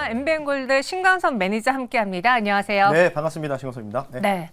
안녕하십니까. 엠비엔골드 신광선 매니저 함께합니다. 안녕하세요. 네, 반갑습니다. 신광섭입니다. 네. 네.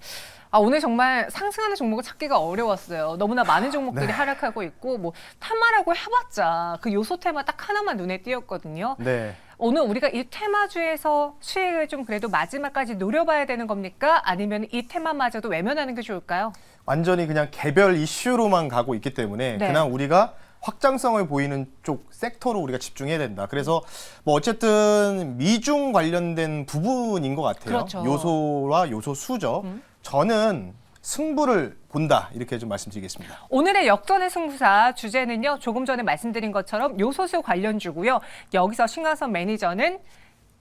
오늘 정말 상승하는 종목을 찾기가 어려웠어요. 너무나 많은 종목들이 하락하고 있고 뭐 테마라고 해봤자 그 요소 테마 딱 하나만 눈에 띄었거든요. 네. 오늘 우리가 이 테마주에서 수익을 좀 그래도 마지막까지 노려봐야 되는 겁니까? 아니면 이 테마마저도 외면하는 게 좋을까요? 완전히 그냥 개별 이슈로만 가고 있기 때문에 네. 그냥 우리가 확장성을 보이는 쪽 섹터로 우리가 집중해야 된다. 그래서 뭐 어쨌든 미중 관련된 부분인 것 같아요. 그렇죠. 요소와 요소 수죠. 저는 승부를 본다. 이렇게 좀 말씀드리겠습니다. 오늘의 역전의 승부사 주제는요. 조금 전에 말씀드린 것처럼 요소수 관련주고요. 여기서 신광선 매니저는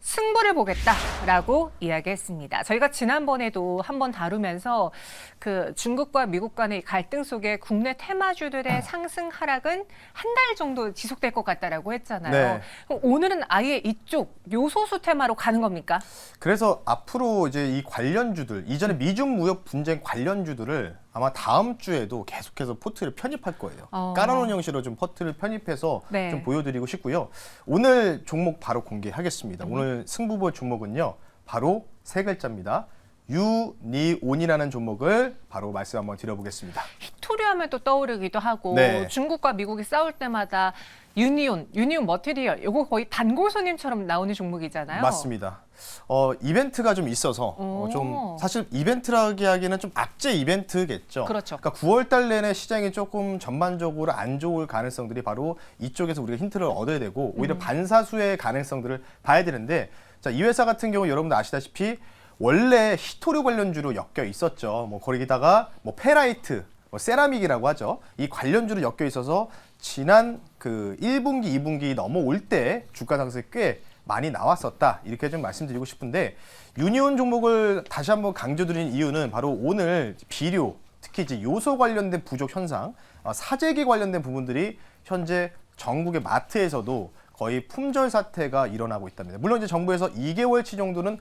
승부를 보겠다라고 이야기했습니다. 저희가 지난번에도 한번 다루면서 그 중국과 미국 간의 갈등 속에 국내 테마주들의 상승 하락은 한 달 정도 지속될 것 같다라고 했잖아요. 네. 그럼 오늘은 아예 이쪽 요소수 테마로 가는 겁니까? 그래서 앞으로 이제 이 관련주들, 이전에 미중 무역 분쟁 관련주들을 아마 다음 주에도 계속해서 포트를 편입할 거예요. 깔아놓은 형식으로 좀 포트를 편입해서 네. 좀 보여드리고 싶고요. 오늘 종목 바로 공개하겠습니다. 오늘 승부볼 종목은요. 바로 세 글자입니다. 유니온이라는 종목을 바로 말씀 한번 드려보겠습니다. 히토리 하면 또 떠오르기도 하고 네. 중국과 미국이 싸울 때마다 유니온 머티리얼 이거 거의 단골 손님처럼 나오는 종목이잖아요. 맞습니다. 이벤트가 좀 있어서 좀 사실 이벤트라기 하기에는 좀 악재 이벤트겠죠. 그렇죠. 그러니까 9월 달 내내 시장이 조금 전반적으로 안 좋을 가능성들이 바로 이쪽에서 우리가 힌트를 얻어야 되고 오히려 반사수의 가능성들을 봐야 되는데 자, 이 회사 같은 경우 여러분들 아시다시피 원래 히토류 관련주로 엮여 있었죠. 뭐 거기다가 뭐 페라이트, 뭐 세라믹이라고 하죠. 이 관련주로 엮여 있어서 지난 그 1분기, 2분기 넘어올 때 주가 상승이 꽤 많이 나왔었다. 이렇게 좀 말씀드리고 싶은데 유니온 종목을 다시 한번 강조드리는 이유는 바로 오늘 비료, 특히 이제 요소 관련된 부족 현상, 사재기 관련된 부분들이 현재 전국의 마트에서도 거의 품절 사태가 일어나고 있답니다. 물론 이제 정부에서 2개월치 정도는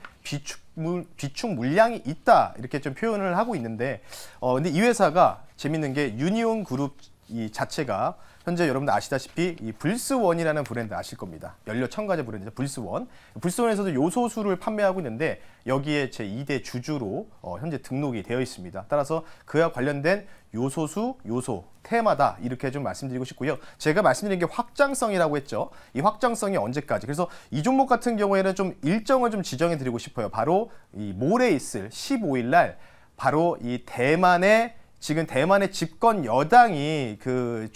비축 물량이 있다 이렇게 좀 표현을 하고 있는데, 근데 이 회사가 재밌는 게 유니온 그룹 이 자체가 현재 여러분들 아시다시피 이 불스원이라는 브랜드 아실 겁니다. 연료 첨가제 브랜드죠. 불스원. 불스원에서도 요소수를 판매하고 있는데 여기에 제 2대 주주로 현재 등록이 되어 있습니다. 따라서 그와 관련된 요소수, 요소, 테마다 이렇게 좀 말씀드리고 싶고요. 제가 말씀드린 게 확장성이라고 했죠. 이 확장성이 언제까지? 그래서 이 종목 같은 경우에는 좀 일정을 좀 지정해 드리고 싶어요. 바로 이 모레 있을 15일 날 바로 이 지금 대만의 집권 여당이 그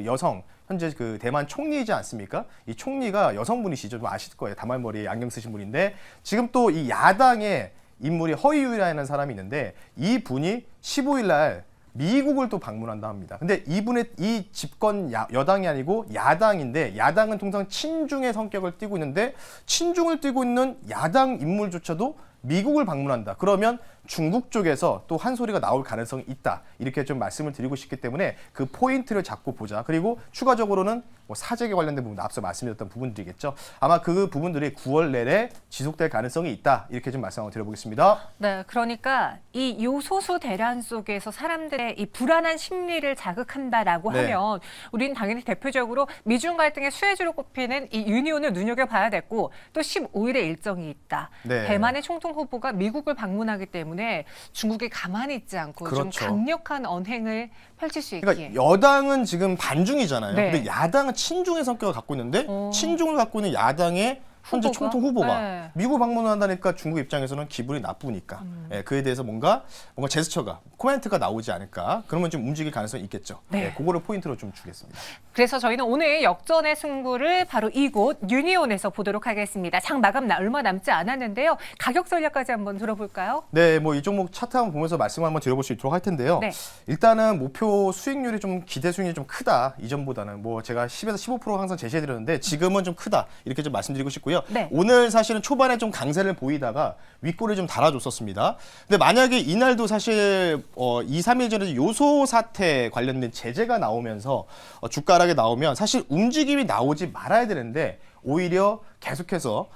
여성 현재 그 대만 총리이지 않습니까? 이 총리가 여성분이시죠. 좀 아실 거예요. 다말머리 안경 쓰신 분인데 지금 또 이 야당의 인물이 허이유라는 사람이 있는데 이 분이 15일 날 미국을 또 방문한다 합니다. 근데 이 집권 여당이 아니고 야당인데 야당은 통상 친중의 성격을 띠고 있는데 친중을 띠고 있는 야당 인물조차도 미국을 방문한다. 그러면 중국 쪽에서 또 한 소리가 나올 가능성이 있다. 이렇게 좀 말씀을 드리고 싶기 때문에 그 포인트를 잡고 보자. 그리고 추가적으로는 뭐 사재기 관련된 부분, 앞서 말씀드렸던 부분들이겠죠. 아마 그 부분들이 9월 내내 지속될 가능성이 있다. 이렇게 좀 말씀을 드려보겠습니다. 네, 그러니까 이 요소수 대란 속에서 사람들의 이 불안한 심리를 자극한다라고 네. 하면 우리는 당연히 대표적으로 미중 갈등의 수혜주로 꼽히는 이 유니온을 눈여겨봐야 됐고 또 15일에 일정이 있다. 네. 대만의 총통 후보가 미국을 방문하기 때문에 중국이 가만히 있지 않고 좀 그렇죠. 강력한 언행을 펼칠 수 있기에. 그러니까 여당은 지금 반중이잖아요. 네. 근데 야당은 친중의 성격을 갖고 있는데 친중을 갖고 있는 야당의 현재 후보가? 총통 후보가 네. 미국 방문을 한다니까 중국 입장에서는 기분이 나쁘니까 그에 대해서 뭔가 제스처가 코멘트가 나오지 않을까 그러면 좀 움직일 가능성이 있겠죠. 네. 그거를 포인트로 좀 주겠습니다. 그래서 저희는 오늘 역전의 승부를 바로 이곳 유니온에서 보도록 하겠습니다. 장 마감 얼마 남지 않았는데요. 가격 전략까지 한번 들어볼까요? 네, 뭐 이 종목 차트 한번 보면서 말씀 한번 드려볼 수 있도록 할 텐데요. 네. 일단은 목표 수익률이 좀 기대 수익률이 좀 크다. 이전보다는 뭐 제가 10에서 15% 항상 제시해드렸는데 지금은 좀 크다. 이렇게 좀 말씀드리고 싶고요. 네. 오늘 사실은 초반에 좀 강세를 보이다가 윗골을 좀 달아줬었습니다. 근데 만약에 이날도 사실 2, 3일 전에 요소 사태 관련된 제재가 나오면서 주가 하락이 나오면 사실 움직임이 나오지 말아야 되는데 오히려 계속해서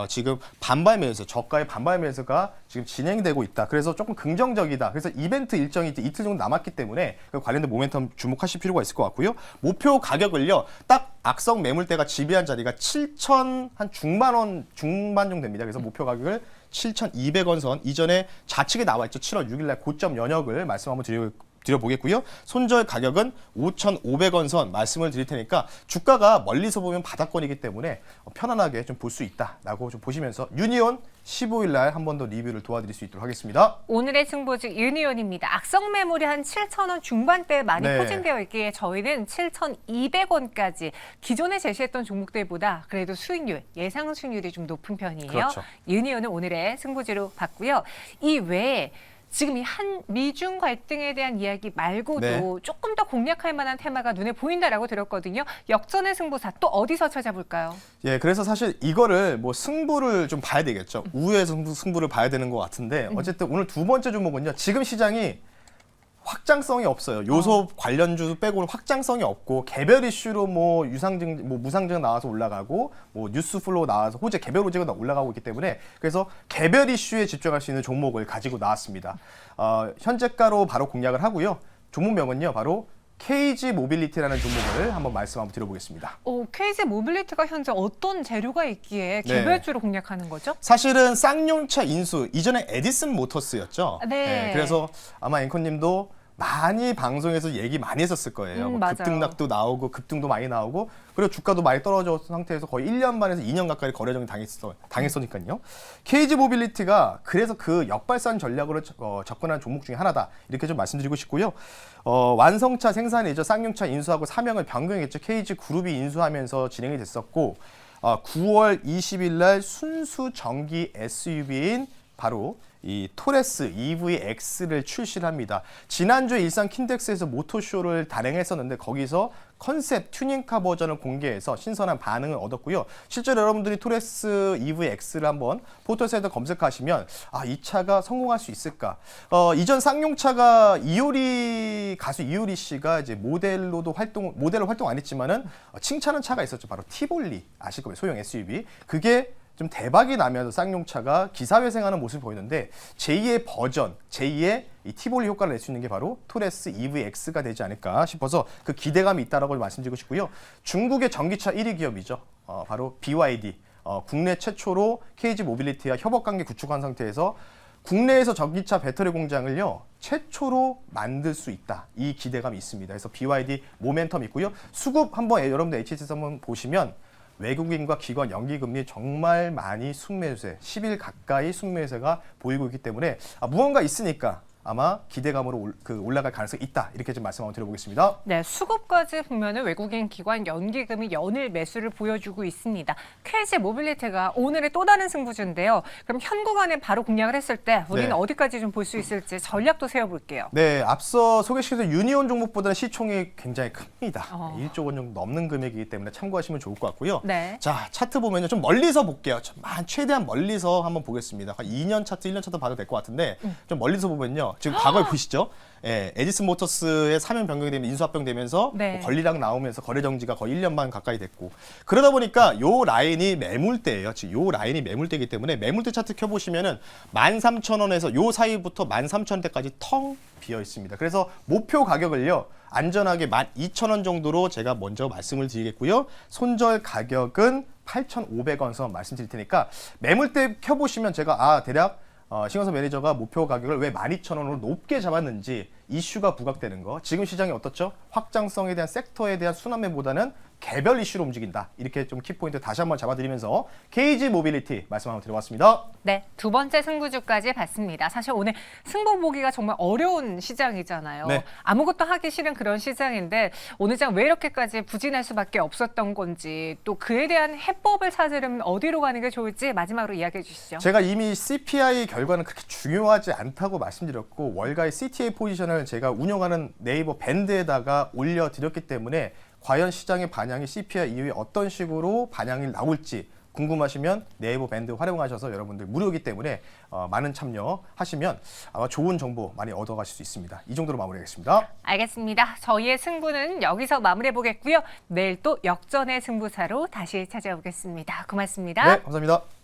지금 반발 매수, 저가의 반발 매수가 지금 진행되고 있다. 그래서 조금 긍정적이다. 그래서 이벤트 일정이 이제 이틀 정도 남았기 때문에 그 관련된 모멘텀 주목하실 필요가 있을 것 같고요. 목표 가격을요, 딱 악성 매물대가 지배한 자리가 7천 한 중반 정도 됩니다. 그래서 목표 가격을 7,200원 선, 이전에 좌측에 나와 있죠. 7월 6일 날 고점 연역을 말씀 한번 드려보겠고요. 손절 가격은 5,500원 선 말씀을 드릴 테니까 주가가 멀리서 보면 바닥권이기 때문에 편안하게 좀 볼 수 있다라고 좀 보시면서 유니온 15일 날 한 번 더 리뷰를 도와드릴 수 있도록 하겠습니다. 오늘의 승부주 유니온입니다. 악성 매물이 한 7,000원 중반대에 많이 네. 포진되어 있기에 저희는 7,200원까지 기존에 제시했던 종목들보다 그래도 수익률, 예상 수익률이 좀 높은 편이에요. 그렇죠. 유니온은 오늘의 승부주로 봤고요. 이 외에 지금 이 한 미중 갈등에 대한 이야기 말고도 네. 조금 더 공략할 만한 테마가 눈에 보인다라고 들었거든요. 역전의 승부사 또 어디서 찾아볼까요? 예, 그래서 사실 이거를 뭐 승부를 좀 봐야 되겠죠. 우회 승부를 봐야 되는 것 같은데 어쨌든 오늘 두 번째 종목은요. 지금 시장이 확장성이 없어요. 요소 관련주 빼고는 확장성이 없고 개별 이슈로 뭐 유상증, 뭐 무상증 나와서 올라가고 뭐 뉴스 플로우 나와서 호재 개별 호재가 올라가고 있기 때문에 그래서 개별 이슈에 집중할 수 있는 종목을 가지고 나왔습니다. 현재가로 바로 공략을 하고요. 종목명은요, 바로 KG 모빌리티라는 종목을 한번 말씀 한번 드려보겠습니다. KG 모빌리티가 현재 어떤 재료가 있기에 네. 개별주로 공략하는 거죠? 사실은 쌍용차 인수 이전에 에디슨 모터스였죠. 네. 그래서 아마 앵커님도 많이 방송에서 얘기 많이 했었을 거예요. 뭐 맞아요. 급등락도 나오고 급등도 많이 나오고 그리고 주가도 많이 떨어져 상태에서 거의 1년 반에서 2년 가까이 거래정이 당했으니까요. KG 모빌리티가 그래서 그 역발산 전략으로 접근한 종목 중에 하나다. 이렇게 좀 말씀드리고 싶고요. 완성차 생산이죠. 쌍용차 인수하고 사명을 변경했죠. KG 그룹이 인수하면서 진행이 됐었고 9월 20일 날 순수 전기 SUV인 바로 이 토레스 EVX를 출시를 합니다. 지난주에 일산 킨텍스에서 모토쇼를 단행했었는데 거기서 컨셉 튜닝카 버전을 공개해서 신선한 반응을 얻었고요. 실제로 여러분들이 토레스 EVX를 한번 포털사이트 검색하시면 이 차가 성공할 수 있을까? 이전 쌍용차가 가수 이효리 씨가 이제 모델로 활동 안 했지만은 칭찬한 차가 있었죠. 바로 티볼리 아실 거예요. 소형 SUV. 그게 좀 대박이 나면서 쌍용차가 기사회생하는 모습을 보이는데 제2의 버전, 제2의 이 티볼리 효과를 낼 수 있는 게 바로 토레스 EVX가 되지 않을까 싶어서 그 기대감이 있다라고 말씀드리고 싶고요. 중국의 전기차 1위 기업이죠. 바로 BYD. 국내 최초로 KG 모빌리티와 협업관계 구축한 상태에서 국내에서 전기차 배터리 공장을요 최초로 만들 수 있다. 이 기대감이 있습니다. 그래서 BYD 모멘텀 있고요. 수급 한번 여러분들 HS에서 한번 보시면 외국인과 기관 연기금리 정말 많이 순매수세, 10일 가까이 순매수세가 보이고 있기 때문에 무언가 있으니까 아마 기대감으로 올라갈 가능성이 있다. 이렇게 좀 말씀 한번 드려보겠습니다. 네, 수급까지 보면 외국인 기관 연기금이 연일 매수를 보여주고 있습니다. KG 모빌리티가 오늘의 또 다른 승부주인데요. 그럼 현 구간에 바로 공략을 했을 때 우리는 네. 어디까지 좀 볼 수 있을지 전략도 세워볼게요. 네, 앞서 소개시켜드린 유니온 종목보다는 시총이 굉장히 큽니다. 1조 원 정도 넘는 금액이기 때문에 참고하시면 좋을 것 같고요. 네. 자, 차트 보면요. 좀 멀리서 볼게요. 최대한 멀리서 한번 보겠습니다. 한 2년 차트, 1년 차트 봐도 될 것 같은데 좀 멀리서 보면요. 지금 과거에 보시죠. 예, 에디슨 모터스의 사면 변경이 되면 인수합병되면서 네. 권리락 나오면서 거래 정지가 거의 1년 반 가까이 됐고 그러다 보니까 요 라인이 매물대예요. 지금 요 라인이 매물대이기 때문에 매물대 차트 켜보시면은 13,000원에서 요 사이부터 13,000원대까지 텅 비어 있습니다. 그래서 목표 가격을요 안전하게 12,000원 정도로 제가 먼저 말씀을 드리겠고요. 손절 가격은 8,500원 선 말씀드릴 테니까 매물대 켜보시면 제가 대략 신광섭 매니저가 목표 가격을 왜 12,000원으로 높게 잡았는지 이슈가 부각되는 거. 지금 시장이 어떻죠? 확장성에 대한 섹터에 대한 순환매보다는 개별 이슈로 움직인다. 이렇게 좀 키포인트 다시 한번 잡아드리면서 KG 모빌리티 말씀 한번 드려봤습니다. 네, 두 번째 승부주까지 봤습니다. 사실 오늘 승부 보기가 정말 어려운 시장이잖아요. 네. 아무것도 하기 싫은 그런 시장인데 오늘 장 왜 이렇게까지 부진할 수밖에 없었던 건지 또 그에 대한 해법을 찾으려면 어디로 가는 게 좋을지 마지막으로 이야기해 주시죠. 제가 이미 CPI 결과는 그렇게 중요하지 않다고 말씀드렸고 월가의 CTA 포지션을 제가 운영하는 네이버 밴드에다가 올려드렸기 때문에 과연 시장의 반향이 CPI 이후에 어떤 식으로 반향이 나올지 궁금하시면 네이버 밴드 활용하셔서 여러분들 무료이기 때문에 많은 참여하시면 아마 좋은 정보 많이 얻어가실 수 있습니다. 이 정도로 마무리하겠습니다. 알겠습니다. 저희의 승부는 여기서 마무리해 보겠고요. 내일 또 역전의 승부사로 다시 찾아오겠습니다. 고맙습니다. 네, 감사합니다.